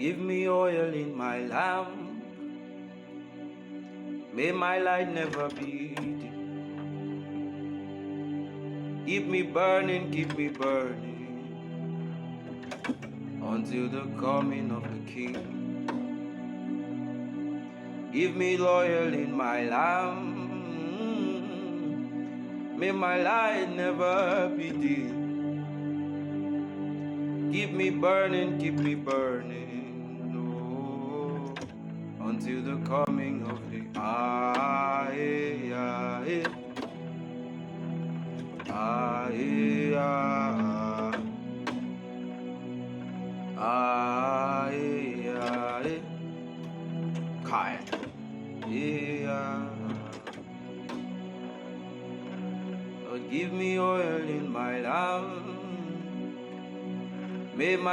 Give me oil in my lamp. May my light never be dim. Keep me burning until the coming of the King. Give me oil in my lamp. May my light never be dim. Keep me burning, oh, until the coming of the Kai. Lord, give me oil in my lamp. May my